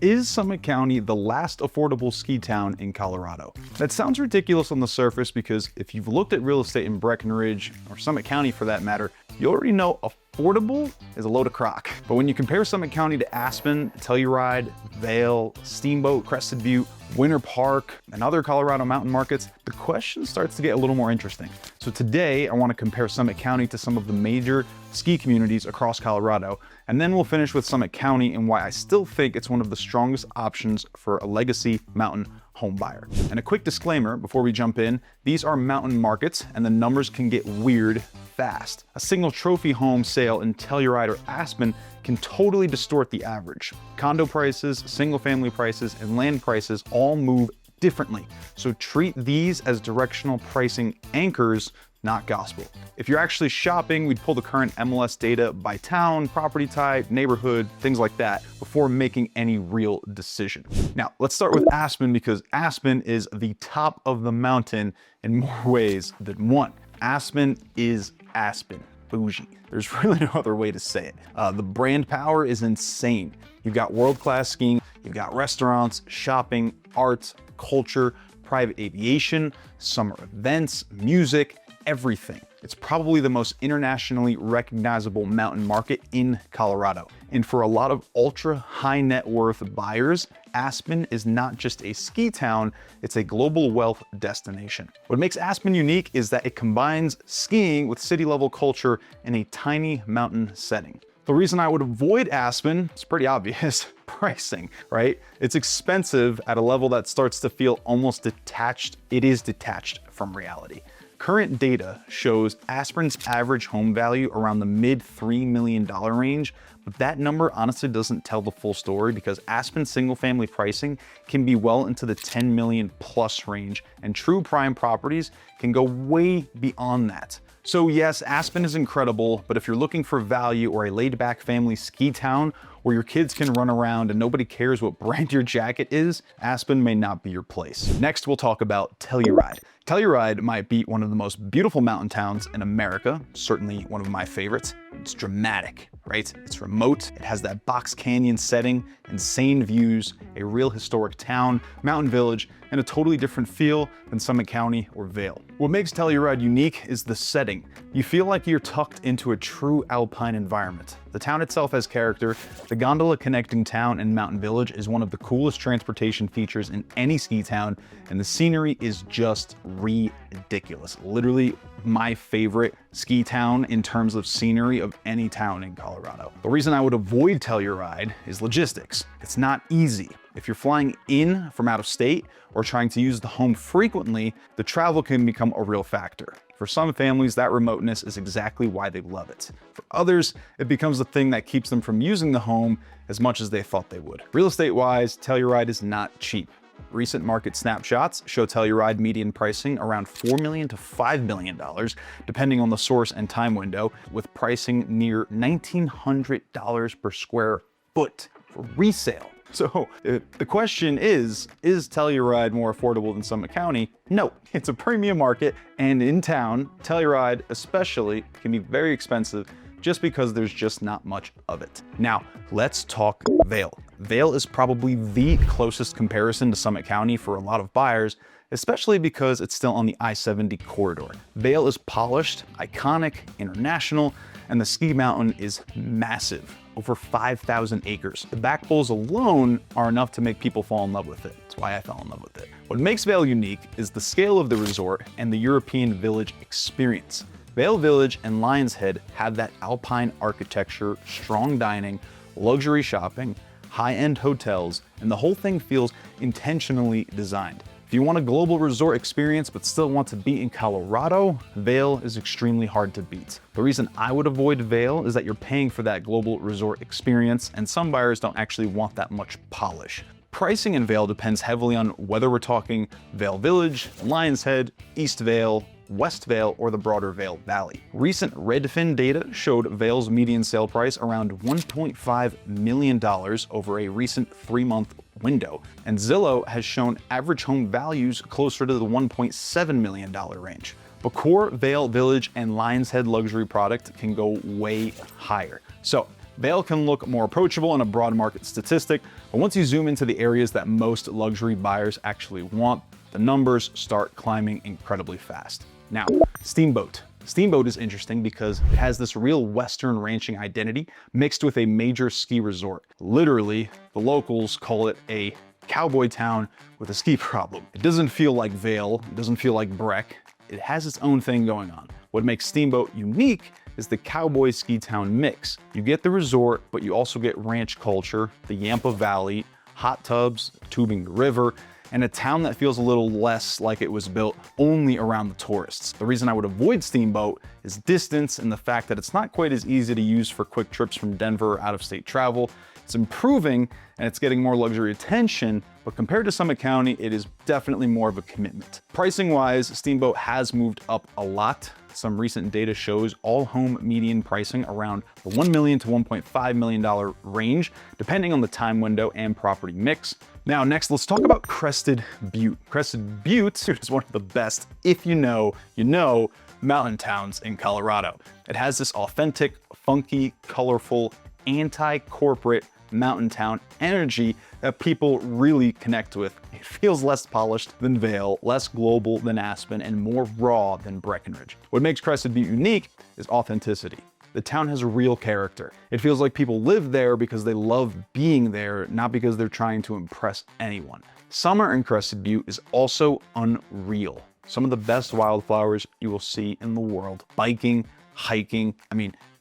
Is Summit County the last affordable ski town in Colorado? That sounds ridiculous on the surface because if you've looked at real estate in Breckenridge, or Summit County for that matter, you already know affordable is a load of crock. But when you compare Summit County to Aspen, Telluride, Vail, Steamboat, Crested Butte, Winter Park, and other Colorado mountain markets, the question starts to get a little more interesting. So today, I want to compare Summit County to some of the major ski communities across Colorado, and then we'll finish with Summit County and why I still think it's one of the strongest options for a legacy mountain home buyer. And a quick disclaimer before we jump in, these are mountain markets and the numbers can get weird fast. A single trophy home sale in Telluride or Aspen can totally distort the average. Condo prices, single family prices, and land prices all move differently. So treat these as directional pricing anchors, not gospel. If you're actually shopping, we'd pull the current MLS data by town, property type, neighborhood, things like that before making any real decision. Now, let's start with Aspen because Aspen is the top of the mountain in more ways than one. Aspen is Aspen. Bougie. There's really no other way to say it. The brand power is insane. You've got world-class skiing, you've got restaurants, shopping, arts, culture, private aviation, summer events, music, everything. It's probably the most internationally recognizable mountain market in Colorado. And for a lot of ultra high net worth buyers, Aspen is not just a ski town, it's a global wealth destination. What makes Aspen unique is that it combines skiing with city level culture in a tiny mountain setting. The reason I would avoid Aspen, it's pretty obvious, pricing, right? It's expensive at a level that starts to feel almost detached. It is detached from reality. Current data shows Aspen's average home value around the mid $3 million range, but that number honestly doesn't tell the full story because Aspen single family pricing can be well into the 10 million plus range, and true prime properties can go way beyond that. So yes, Aspen is incredible, but if you're looking for value or a laid back family ski town where your kids can run around and nobody cares what brand your jacket is, Aspen may not be your place. Next, we'll talk about Telluride. Telluride might be one of the most beautiful mountain towns in America, certainly one of my favorites. It's dramatic, right? It's remote, it has that box canyon setting, insane views, a real historic town, mountain village, and a totally different feel than Summit County or Vail. What makes Telluride unique is the setting. You feel like you're tucked into a true alpine environment. The town itself has character. The gondola connecting town and mountain village is one of the coolest transportation features in any ski town, and the scenery is just ridiculous. Literally my favorite ski town in terms of scenery of any town in Colorado. The reason I would avoid Telluride is logistics. It's not easy. If you're flying in from out of state or trying to use the home frequently, the travel can become a real factor. For some families, that remoteness is exactly why they love it. For others, it becomes the thing that keeps them from using the home as much as they thought they would. Real estate-wise, Telluride is not cheap. Recent market snapshots show Telluride median pricing around $4 million to $5 million, depending on the source and time window, with pricing near $1,900 per square foot for resale. So the question is Telluride more affordable than Summit County? No, it's a premium market, and in town, Telluride especially can be very expensive just because there's just not much of it. Now, let's talk Vail. Vail is probably the closest comparison to Summit County for a lot of buyers, especially because it's still on the I-70 corridor. Vail is polished, iconic, international, and the ski mountain is massive, over 5,000 acres. The back bowls alone are enough to make people fall in love with it. That's why I fell in love with it. What makes Vail unique is the scale of the resort and the European village experience. Vail Village and Lion's Head have that alpine architecture, strong dining, luxury shopping, high-end hotels, and the whole thing feels intentionally designed. If you want a global resort experience but still want to be in Colorado, Vail is extremely hard to beat. The reason I would avoid Vail is that you're paying for that global resort experience, and some buyers don't actually want that much polish. Pricing in Vail depends heavily on whether we're talking Vail Village, Lion's Head, East Vail, West Vail, or the broader Vail Valley. Recent Redfin data showed Vail's median sale price around $1.5 million over a recent 3-month window, and Zillow has shown average home values closer to the $1.7 million range. But core Vail Village and Lion's Head luxury product can go way higher. So Vail can look more approachable in a broad market statistic, but once you zoom into the areas that most luxury buyers actually want, the numbers start climbing incredibly fast. Now, Steamboat. Steamboat is interesting because it has this real Western ranching identity mixed with a major ski resort. Literally, the locals call it a cowboy town with a ski problem. It doesn't feel like Vail, it doesn't feel like Breck. It has its own thing going on. What makes Steamboat unique is the cowboy ski town mix. You get the resort, but you also get ranch culture, the Yampa Valley, hot tubs, tubing the river, and a town that feels a little less like it was built only around the tourists. The reason I would avoid Steamboat is distance and the fact that it's not quite as easy to use for quick trips from Denver or out-of-state travel. It's improving and it's getting more luxury attention, but compared to Summit County, it is definitely more of a commitment. Pricing-wise, Steamboat has moved up a lot. Some recent data shows all home median pricing around the $1 million to $1.5 million range, depending on the time window and property mix. Now, next, let's talk about Crested Butte. Crested Butte is one of the best, if you know, mountain towns in Colorado. It has this authentic, funky, colorful, anti-corporate mountain town energy that people really connect with. It feels less polished than Vail, less global than Aspen, and more raw than Breckenridge. What makes Crested Butte unique is authenticity. The town has a real character. It feels like people live there because they love being there, not because they're trying to impress anyone. Summer in Crested Butte is also unreal. Some of the best wildflowers you will see in the world. Biking, hiking,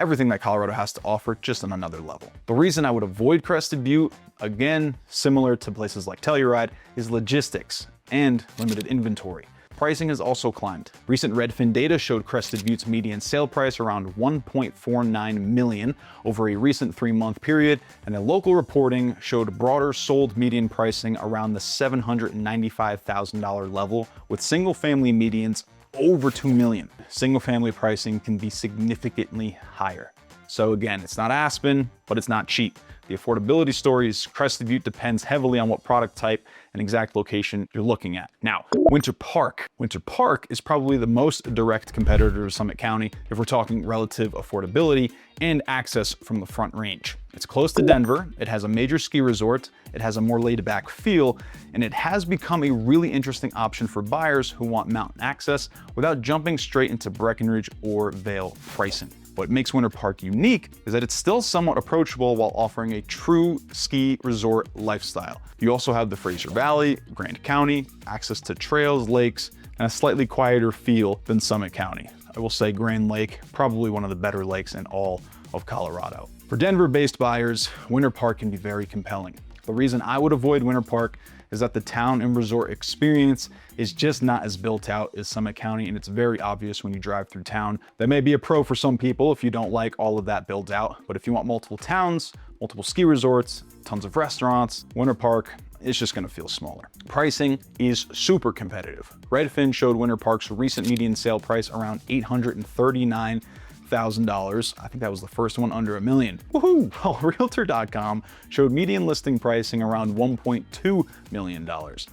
everything that Colorado has to offer, just on another level. The reason I would avoid Crested Butte, again, similar to places like Telluride, is logistics and limited inventory. Pricing has also climbed. Recent Redfin data showed Crested Butte's median sale price around $1.49 million over a recent 3-month period, and a local reporting showed broader sold median pricing around the $795,000 level, with single-family medians over $2 million. Single-family pricing can be significantly higher. So again, it's not Aspen, but it's not cheap. The affordability story is Crested Butte depends heavily on what product type and exact location you're looking at. Now, Winter Park. Winter Park is probably the most direct competitor to Summit County if we're talking relative affordability and access from the Front Range. It's close to Denver, it has a major ski resort, it has a more laid-back feel, and it has become a really interesting option for buyers who want mountain access without jumping straight into Breckenridge or Vail pricing. What makes Winter Park unique is that it's still somewhat approachable while offering a true ski resort lifestyle. You also have the Fraser Valley, Grand County, access to trails, lakes, and a slightly quieter feel than Summit County. I will say Grand Lake, probably one of the better lakes in all of Colorado. For Denver-based buyers, Winter Park can be very compelling. The reason I would avoid Winter Park is that the town and resort experience is just not as built out as Summit County, and it's very obvious when you drive through town. That may be a pro for some people if you don't like all of that built out, but if you want multiple towns, multiple ski resorts, tons of restaurants, Winter Park, it's just gonna feel smaller. Pricing is super competitive. Redfin showed Winter Park's recent median sale price around $839,000. I think that was the first one under $1 million. Woohoo! While Realtor.com showed median listing pricing around $1.2 million.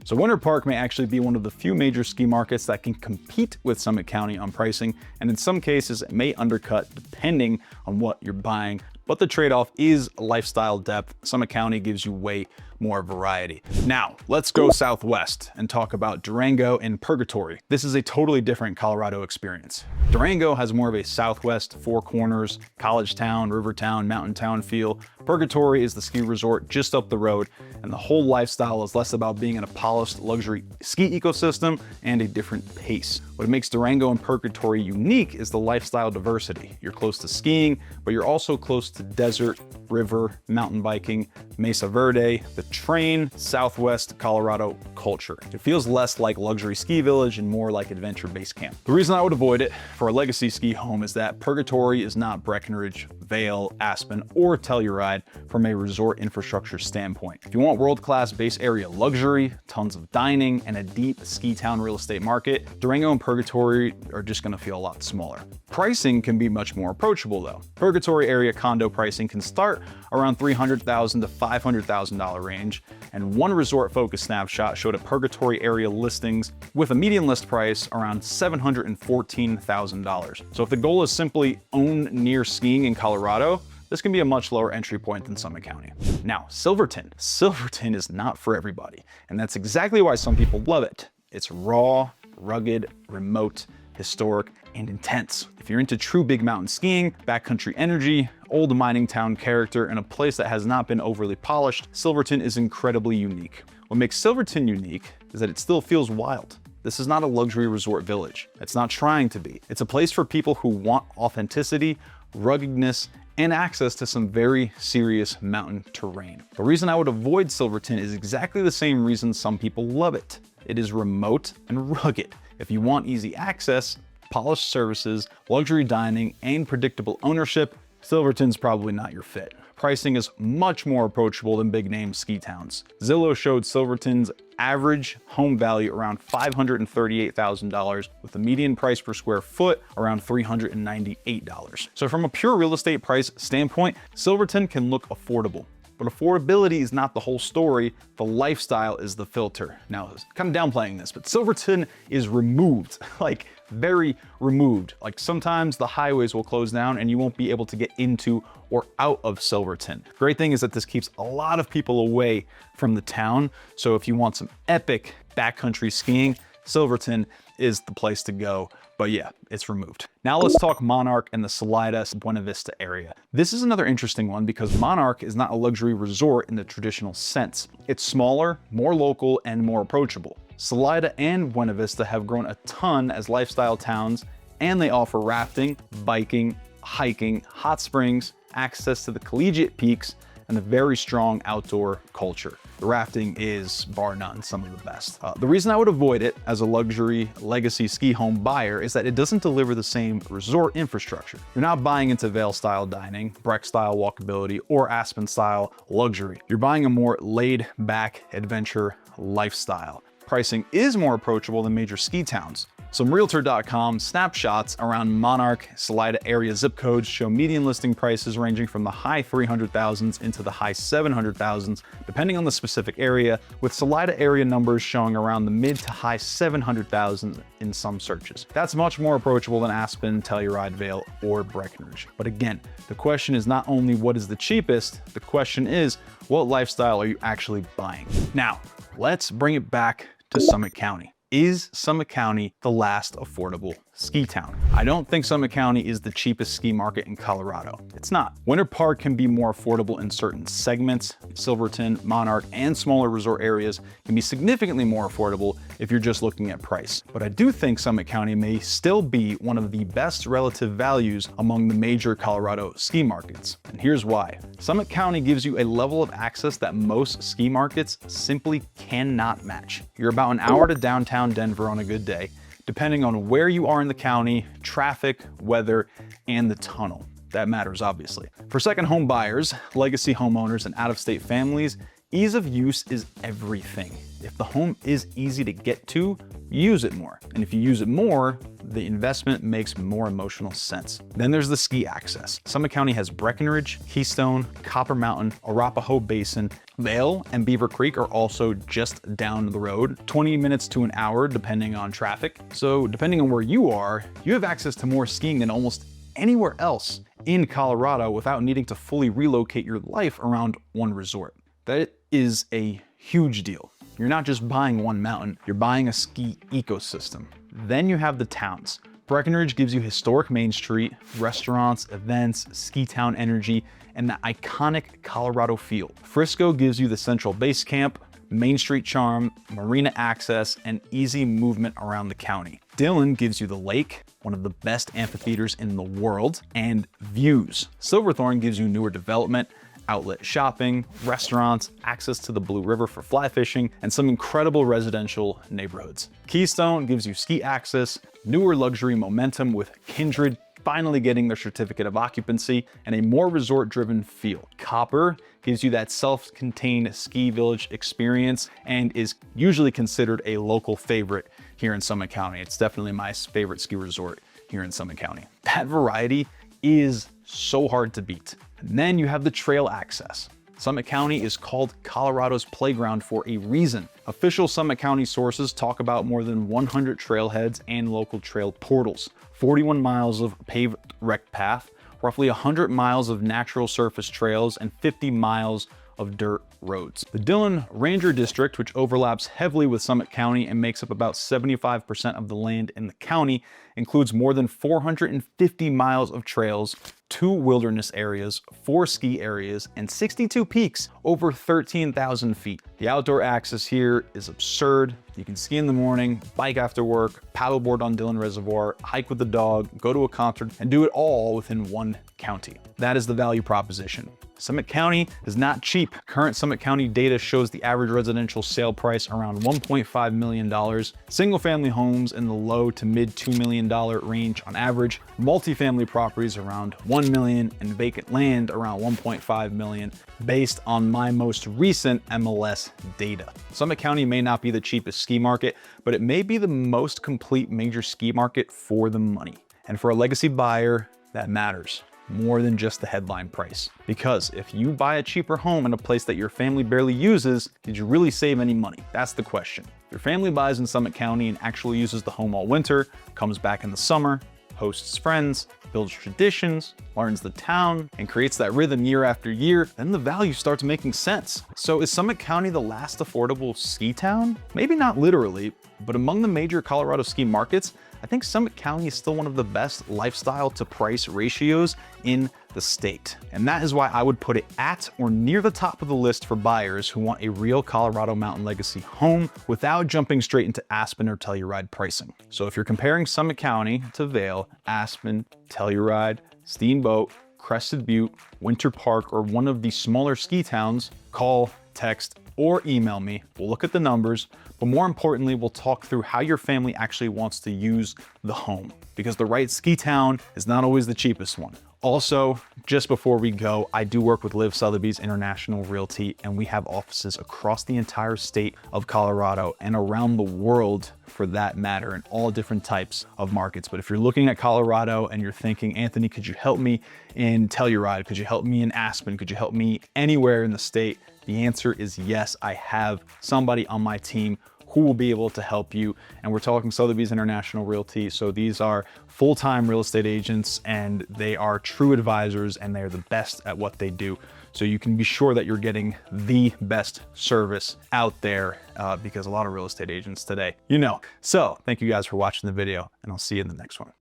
So Winter Park may actually be one of the few major ski markets that can compete with Summit County on pricing, and in some cases it may undercut depending on what you're buying. But the trade-off is lifestyle depth. Summit County gives you way more variety. Now, let's go southwest and talk about Durango and Purgatory. This is a totally different Colorado experience. Durango has more of a southwest, four corners, college town, river town, mountain town feel. Purgatory is the ski resort just up the road, and the whole lifestyle is less about being in a polished luxury ski ecosystem and a different pace. What makes Durango and Purgatory unique is the lifestyle diversity. You're close to skiing, but you're also close to desert, river, mountain biking, Mesa Verde, the train, Southwest Colorado culture. It feels less like luxury ski village and more like adventure base camp. The reason I would avoid it for a legacy ski home is that Purgatory is not Breckenridge, Vail, Aspen, or Telluride from a resort infrastructure standpoint. If you want world-class base area luxury, tons of dining, and a deep ski town real estate market, Durango and Purgatory are just gonna feel a lot smaller. Pricing can be much more approachable though. Purgatory area condo pricing can start around $300,000 to $500,000 range, and one resort focus snapshot showed a Purgatory area listings with a median list price around $714,000. So if the goal is simply own near skiing in Colorado, this can be a much lower entry point than Summit County. Now, Silverton. Silverton is not for everybody, and that's exactly why some people love it. It's raw, rugged, remote, historic, and intense. If you're into true big mountain skiing, backcountry energy, old mining town character, and a place that has not been overly polished, Silverton is incredibly unique. What makes Silverton unique is that it still feels wild. This is not a luxury resort village. It's not trying to be. It's a place for people who want authenticity, ruggedness, and access to some very serious mountain terrain. The reason I would avoid Silverton is exactly the same reason some people love it. It is remote and rugged. If you want easy access, polished services, luxury dining, and predictable ownership, Silverton's probably not your fit. Pricing is much more approachable than big name ski towns. Zillow showed Silverton's average home value around $538,000 with the median price per square foot around $398. So from a pure real estate price standpoint, Silverton can look affordable. But affordability is not the whole story. The lifestyle is the filter. Now, kind of downplaying this, but Silverton is removed, like very removed. Like sometimes the highways will close down and you won't be able to get into or out of Silverton. Great thing is that this keeps a lot of people away from the town. So if you want some epic backcountry skiing, Silverton is the place to go. But yeah, it's removed. Now let's talk Monarch and the Salida Buena Vista area. This is another interesting one because Monarch is not a luxury resort in the traditional sense. It's smaller, more local, and more approachable. Salida and Buena Vista have grown a ton as lifestyle towns, and they offer rafting, biking, hiking, hot springs, access to the collegiate peaks, and a very strong outdoor culture. The rafting is, bar none, some of the best. The reason I would avoid it as a luxury legacy ski home buyer is that it doesn't deliver the same resort infrastructure. You're not buying into Vail style dining, Breck style walkability, or Aspen style luxury. You're buying a more laid back adventure lifestyle. Pricing is more approachable than major ski towns. Some Realtor.com snapshots around Monarch, Salida area zip codes show median listing prices ranging from the high 300,000s into the high 700,000s, depending on the specific area, with Salida area numbers showing around the mid to high 700,000s in some searches. That's much more approachable than Aspen, Telluride, Vail, or Breckenridge. But again, the question is not only what is the cheapest, the question is what lifestyle are you actually buying? Now, let's bring it back to Summit County. Is Summit County the last affordable ski town? I don't think Summit County is the cheapest ski market in Colorado. It's not. Winter Park can be more affordable in certain segments. Silverton, Monarch, and smaller resort areas can be significantly more affordable if you're just looking at price. But I do think Summit County may still be one of the best relative values among the major Colorado ski markets. And here's why. Summit County gives you a level of access that most ski markets simply cannot match. You're about an hour to downtown Denver on a good day, depending on where you are in the county, traffic, weather, and the tunnel. That matters, obviously. For second home buyers, legacy homeowners, and out-of-state families, ease of use is everything. If the home is easy to get to, use it more. And if you use it more, the investment makes more emotional sense. Then there's the ski access. Summit County has Breckenridge, Keystone, Copper Mountain, Arapahoe Basin, Vail, and Beaver Creek are also just down the road, 20 minutes to an hour depending on traffic. So depending on where you are, you have access to more skiing than almost anywhere else in Colorado without needing to fully relocate your life around one resort. That is a huge deal. You're not just buying one mountain, you're buying a ski ecosystem. Then you have the towns. Breckenridge gives you historic Main Street, restaurants, events, ski town energy, and the iconic Colorado feel. Frisco gives you the central base camp, Main Street charm, marina access, and easy movement around the county. Dillon gives you the lake, one of the best amphitheaters in the world, and views. Silverthorne gives you newer development, outlet shopping, restaurants, access to the Blue River for fly fishing, and some incredible residential neighborhoods. Keystone gives you ski access, newer luxury momentum with Kindred finally getting their certificate of occupancy, and a more resort-driven feel. Copper gives you that self-contained ski village experience and is usually considered a local favorite here in Summit County. It's definitely my favorite ski resort here in Summit County. That variety is so hard to beat. And then you have the trail access. Summit County is called Colorado's playground for a reason. Official Summit County sources talk about more than 100 trailheads and local trail portals, 41 miles of paved rec path, roughly 100 miles of natural surface trails, and 50 miles of dirt roads. The Dillon Ranger District, which overlaps heavily with Summit County and makes up about 75% of the land in the county, includes more than 450 miles of trails, 2 wilderness areas, 4 ski areas, and 62 peaks over 13,000 feet. The outdoor access here is absurd. You can ski in the morning, bike after work, paddleboard on Dillon Reservoir, hike with the dog, go to a concert, and do it all within one county. That is the value proposition. Summit County is not cheap. Current Summit County data shows the average residential sale price around $1.5 million, single family homes in the low to mid $2 million range on average, multifamily properties around $1 million, and vacant land around $1.5 million based on my most recent MLS data. Summit County may not be the cheapest ski market, but it may be the most complete major ski market for the money. And for a legacy buyer, that matters more than just the headline price. Because if you buy a cheaper home in a place that your family barely uses, did you really save any money? That's the question. If your family buys in Summit County and actually uses the home all winter, comes back in the summer, hosts friends, builds traditions, learns the town, and creates that rhythm year after year, then the value starts making sense. So is Summit County the last affordable ski town? Maybe not literally, but among the major Colorado ski markets, I think Summit County is still one of the best lifestyle to price ratios in the state. And that is why I would put it at or near the top of the list for buyers who want a real Colorado Mountain Legacy home without jumping straight into Aspen or Telluride pricing. So if you're comparing Summit County to Vail, Aspen, Telluride, Steamboat, Crested Butte, Winter Park, or one of the smaller ski towns, call, text, or email me. We'll look at the numbers, but more importantly, we'll talk through how your family actually wants to use the home, because the right ski town is not always the cheapest one. Also, just before we go, I do work with Liv Sotheby's International Realty, and we have offices across the entire state of Colorado and around the world for that matter, in all different types of markets. But if you're looking at Colorado and you're thinking, Anthony, could you help me in Telluride? Could you help me in Aspen? Could you help me anywhere in the state? The answer is yes. I have somebody on my team who will be able to help you. And we're talking Sotheby's International Realty. So these are full-time real estate agents, and they are true advisors, and they're the best at what they do. So you can be sure that you're getting the best service out there because a lot of real estate agents today, you know. So thank you guys for watching the video, and I'll see you in the next one.